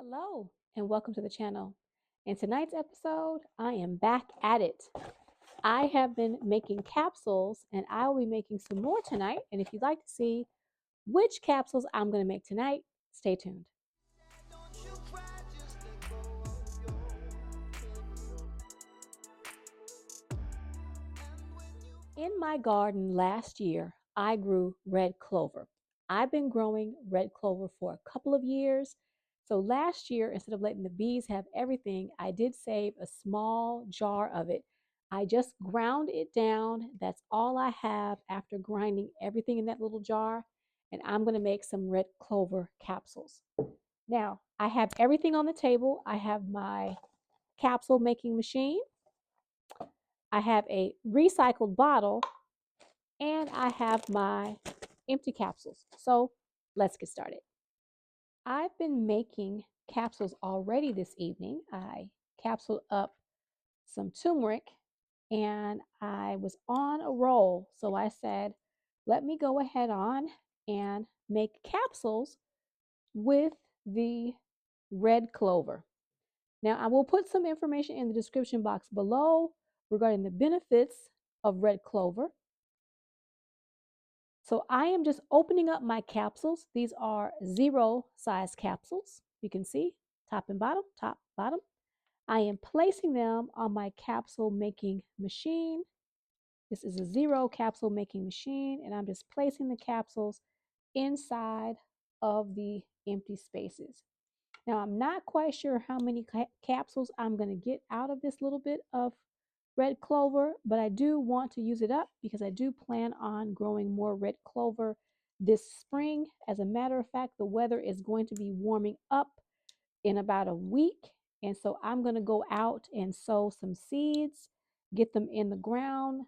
Hello and welcome to the channel. In tonight's episode, I am back at it. I have been making capsules and I will be making some more tonight. And if you'd like to see which capsules I'm going to make tonight, stay tuned. In my garden last year, I grew red clover. I've been growing red clover for a couple of years. So last year, instead of letting the bees have everything, I did save a small jar of it. I just ground it down. That's all I have after grinding everything in that little jar. And I'm going to make some red clover capsules. Now, I have everything on the table. I have my capsule making machine. I have a recycled bottle and I have my empty capsules. So let's get started. I've been making capsules already this evening. I capsuled up some turmeric and I was on a roll. So I said, let me go ahead on and make capsules with the red clover. Now, I will put some information in the description box below regarding the benefits of red clover. So I am just opening up my capsules. These are 0 size capsules. You can see top and bottom, top, bottom. I am placing them on my capsule making machine. This is a 0 capsule making machine, and I'm just placing the capsules inside of the empty spaces. Now, I'm not quite sure how many capsules I'm going to get out of this little bit of red clover, but I do want to use it up because I do plan on growing more red clover this spring. As a matter of fact, the weather is going to be warming up in about a week. And so I'm going to go out and sow some seeds, get them in the ground.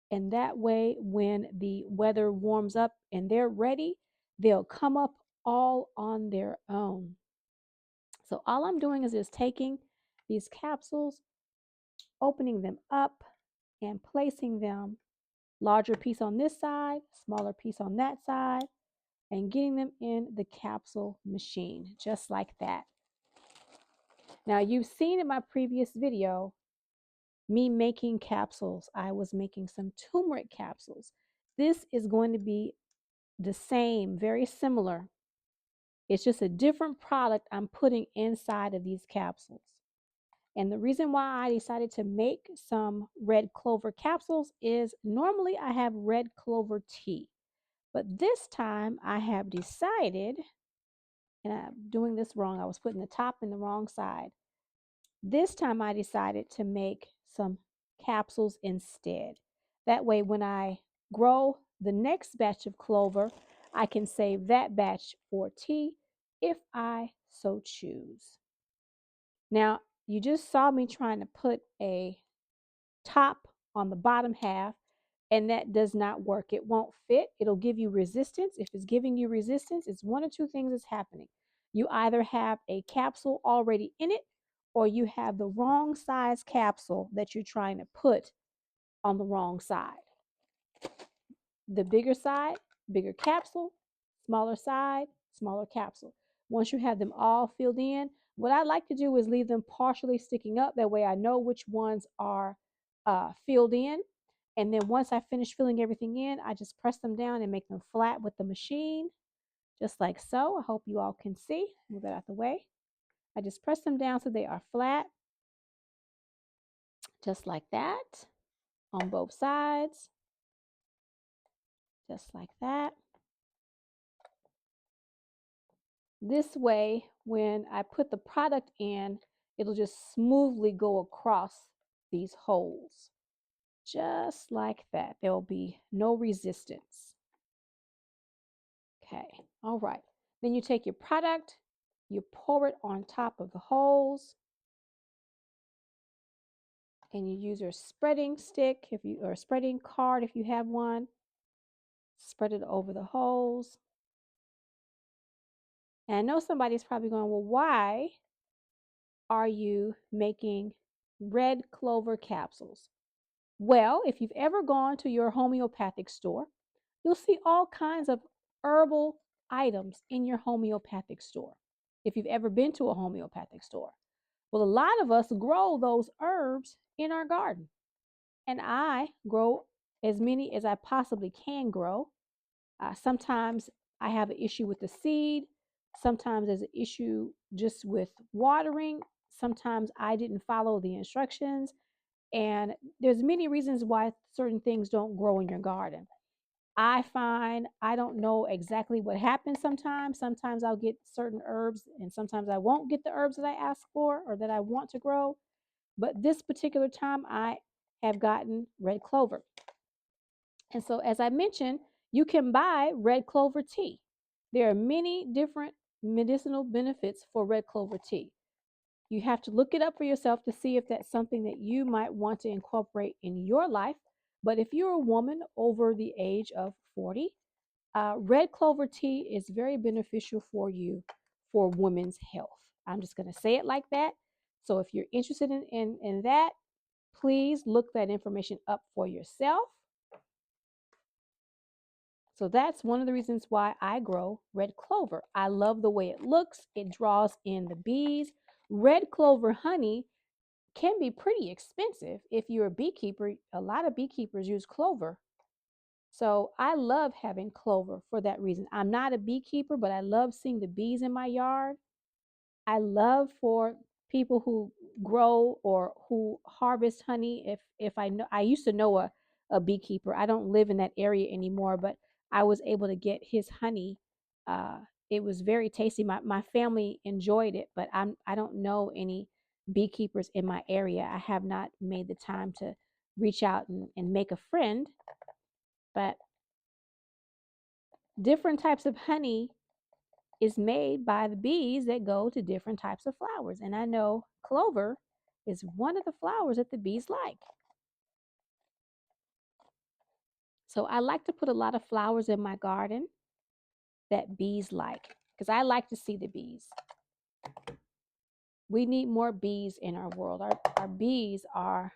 And that way, when the weather warms up and they're ready, they'll come up all on their own. So all I'm doing is just taking these capsules, opening them up, and placing them larger piece on this side, smaller piece on that side, and getting them in the capsule machine, just like that. Now, you've seen in my previous video me making capsules. I was making some turmeric capsules. This is going to be the same, very similar. It's just a different product I'm putting inside of these capsules. And the reason why I decided to make some red clover capsules is normally I have red clover tea. But this time I have decided, and I'm doing this wrong, I was putting the top in the wrong side. This time I decided to make some capsules instead. That way when I grow the next batch of clover, I can save that batch for tea if I so choose. Now, you just saw me trying to put a top on the bottom half, and that does not work. It won't fit. It'll give you resistance. If it's giving you resistance, it's one or two things that's happening. You either have a capsule already in it, or you have the wrong size capsule that you're trying to put on the wrong side. The bigger side, bigger capsule, smaller side, smaller capsule. Once you have them all filled in, what I like to do is leave them partially sticking up. That way I know which ones are filled in. And then once I finish filling everything in, I just press them down and make them flat with the machine, just like so. I hope you all can see. Move that out the way. I just press them down so they are flat, just like that, on both sides, just like that. This way, when I put the product in, it'll just smoothly go across these holes. Just like that. There will be no resistance. Okay, all right. Then you take your product, you pour it on top of the holes, and you use your spreading stick or spreading card if you have one. Spread it over the holes. And I know somebody's probably going, well, why are you making red clover capsules? Well, if you've ever gone to your homeopathic store, you'll see all kinds of herbal items in your homeopathic store. if you've ever been to a homeopathic store. Well, a lot of us grow those herbs in our garden, and I grow as many as I possibly can grow. Sometimes I have an issue with the seed. Sometimes there's an issue just with watering. Sometimes I didn't follow the instructions. And there's many reasons why certain things don't grow in your garden. I find I don't know exactly what happens sometimes. Sometimes I'll get certain herbs, and sometimes I won't get the herbs that I ask for or that I want to grow. But this particular time, I have gotten red clover. And so, as I mentioned, you can buy red clover tea. There are many different medicinal benefits for red clover tea. You have to look it up for yourself to see if that's something that you might want to incorporate in your life. But if you're a woman over the age of 40, red clover tea is very beneficial for you for women's health. I'm just going to say it like that. So if you're interested in that, please look that information up for yourself. So that's one of the reasons why I grow red clover. I love the way it looks. It draws in the bees. Red clover honey can be pretty expensive if you're a beekeeper. A lot of beekeepers use clover. So I love having clover for that reason. I'm not a beekeeper, but I love seeing the bees in my yard. I love for people who grow or who harvest honey. If I know, I used to know a beekeeper. I don't live in that area anymore, but I was able to get his honey. Uh, it was very tasty. My family enjoyed it, but I don't know any beekeepers in my area. I have not made the time to reach out and make a friend, but different types of honey is made by the bees that go to different types of flowers. And I know clover is one of the flowers that the bees like. So I like to put a lot of flowers in my garden that bees like because I like to see the bees. We need more bees in our world. Our bees are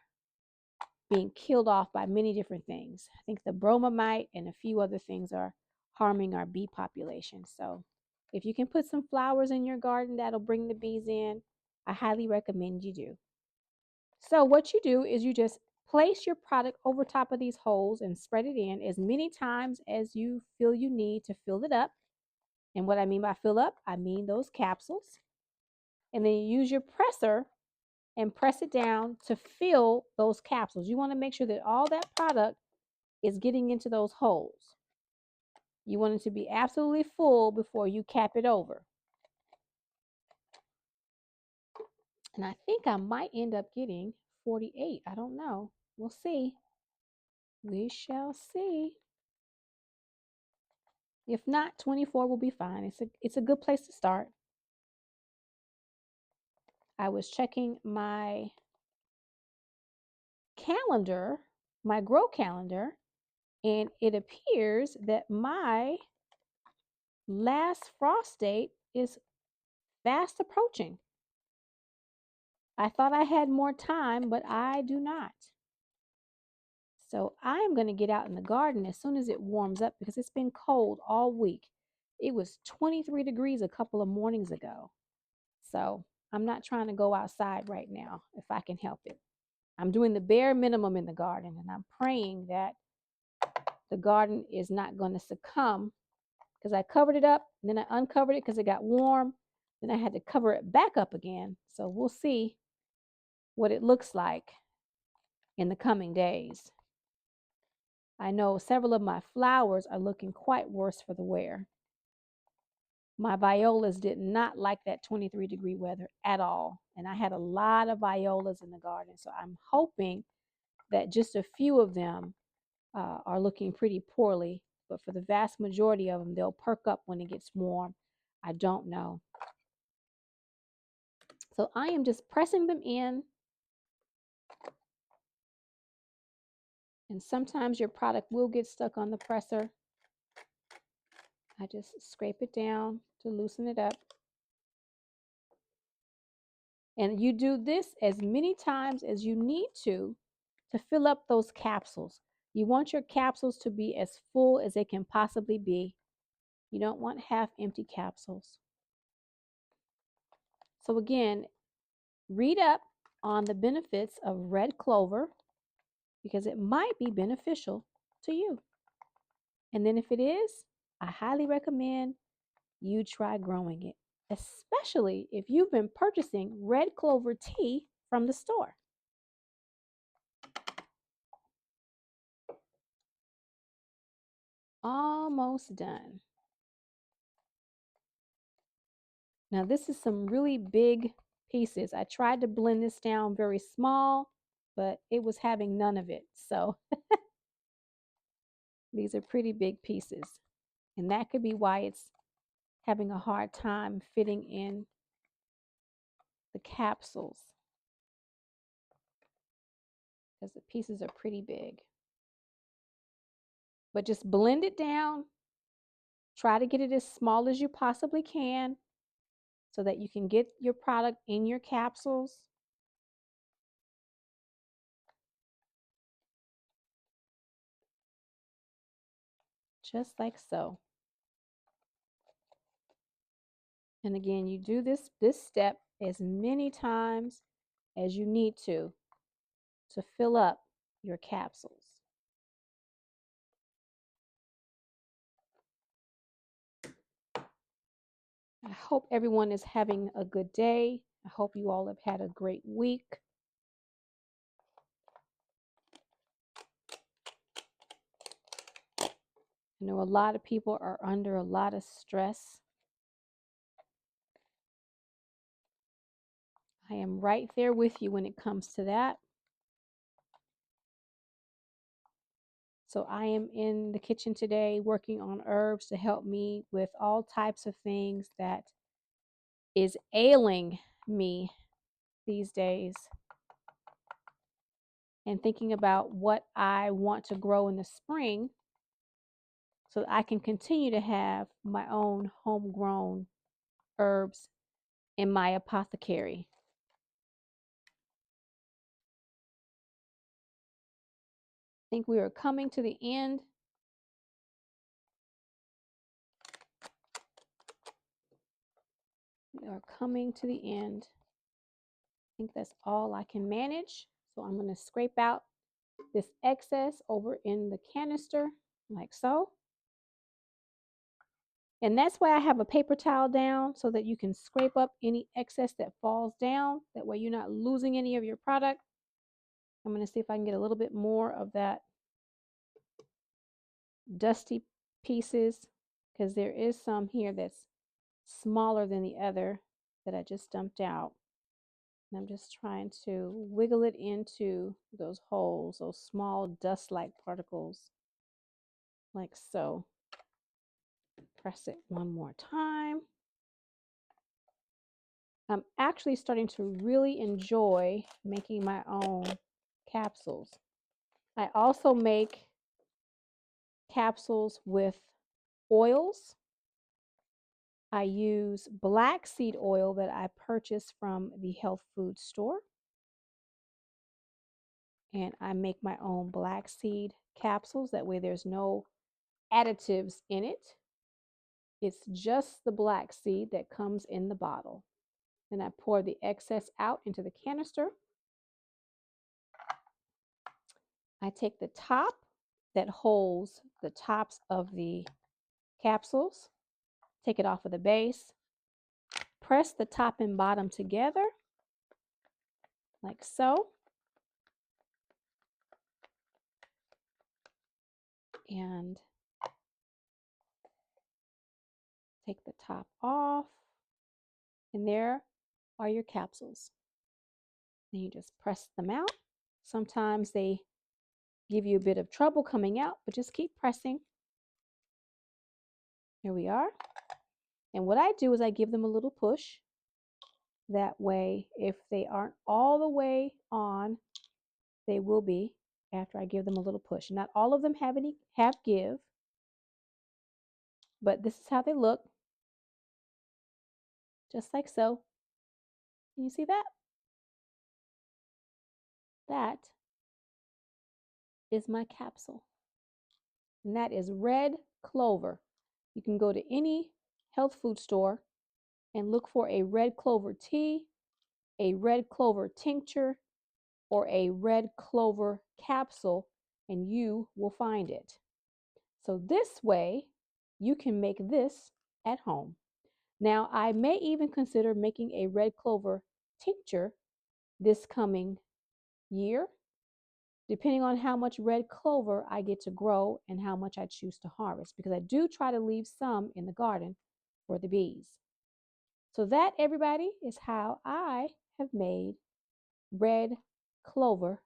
being killed off by many different things. I think the bromamite and a few other things are harming our bee population. So if you can put some flowers in your garden that'll bring the bees in, I highly recommend you do. So what you do is you just place your product over top of these holes and spread it in as many times as you feel you need to fill it up. And what I mean by fill up, I mean those capsules. And then you use your presser and press it down to fill those capsules. You want to make sure that all that product is getting into those holes. You want it to be absolutely full before you cap it over. And I think I might end up getting 48. I don't know. We'll see. We shall see. If not, 24 will be fine. It's a good place to start. I was checking my calendar, my grow calendar, and it appears that my last frost date is fast approaching. I thought I had more time, but I do not. So I am going to get out in the garden as soon as it warms up because it's been cold all week. It was 23 degrees a couple of mornings ago. So I'm not trying to go outside right now if I can help it. I'm doing the bare minimum in the garden, and I'm praying that the garden is not going to succumb because I covered it up, and then I uncovered it because it got warm. Then I had to cover it back up again. So we'll see what it looks like in the coming days. I know several of my flowers are looking quite worse for the wear. My violas did not like that 23-degree weather at all. And I had a lot of violas in the garden. So I'm hoping that just a few of them are looking pretty poorly. But for the vast majority of them, they'll perk up when it gets warm. I don't know. So I am just pressing them in. And sometimes your product will get stuck on the presser. I just scrape it down to loosen it up. And you do this as many times as you need to fill up those capsules. You want your capsules to be as full as they can possibly be. You don't want half empty capsules. So again, read up on the benefits of red clover because it might be beneficial to you. And then if it is, I highly recommend you try growing it, especially if you've been purchasing red clover tea from the store. Almost done. Now this is some really big pieces. I tried to blend this down very small, but it was having none of it. So these are pretty big pieces. And that could be why it's having a hard time fitting in the capsules because the pieces are pretty big. But just blend it down. Try to get it as small as you possibly can so that you can get your product in your capsules. Just like so. And again, you do this step as many times as you need to fill up your capsules. I hope everyone is having a good day. I hope you all have had a great week. I know a lot of people are under a lot of stress. I am right there with you when it comes to that. So I am in the kitchen today working on herbs to help me with all types of things that is ailing me these days. And thinking about what I want to grow in the spring so that I can continue to have my own homegrown herbs in my apothecary. I think we are coming to the end. We are coming to the end. I think that's all I can manage. So I'm going to scrape out this excess over in the canister like so. And that's why I have a paper towel down so that you can scrape up any excess that falls down. That way you're not losing any of your product. I'm going to see if I can get a little bit more of that dusty pieces because there is some here that's smaller than the other that I just dumped out. And I'm just trying to wiggle it into those holes, those small dust-like particles, like so. Press it one more time. I'm actually starting to really enjoy making my own capsules. I also make capsules with oils. I use black seed oil that I purchased from the health food store. And I make my own black seed capsules. That way there's no additives in it. It's just the black seed that comes in the bottle. Then I pour the excess out into the canister. I take the top that holds the tops of the capsules, take it off of the base, press the top and bottom together like so, and take the top off, and there are your capsules. Then you just press them out. Sometimes they give you a bit of trouble coming out, but just keep pressing. Here we are. And what I do is I give them a little push. That way, if they aren't all the way on, they will be after I give them a little push. Not all of them have give, but this is how they look. Just like so. Can you see that? That is my capsule. And that is red clover. You can go to any health food store and look for a red clover tea, a red clover tincture, or a red clover capsule, and you will find it. So this way, you can make this at home. Now, I may even consider making a red clover tincture this coming year, depending on how much red clover I get to grow and how much I choose to harvest, because I do try to leave some in the garden for the bees. So that, everybody, is how I have made red clover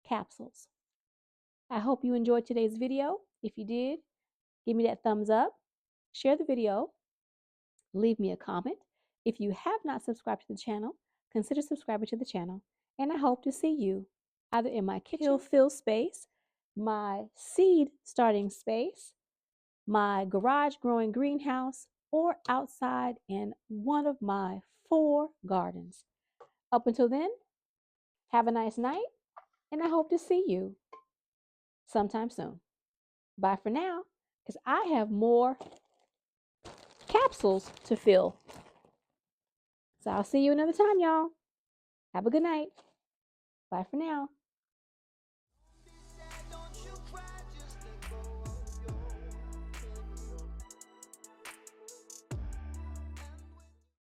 capsules. I hope you enjoyed today's video. If you did, give me that thumbs up, share the video, leave me a comment. If you have not subscribed to the channel, consider subscribing to the channel, and I hope to see you either in my kitchen fill space, my seed starting space, my garage growing greenhouse, or outside in one of my 4 gardens. Up until then, have a nice night, and I hope to see you sometime soon. Bye for now, because I have more capsules to fill. So I'll see you another time, y'all. Have a good night. Bye for now.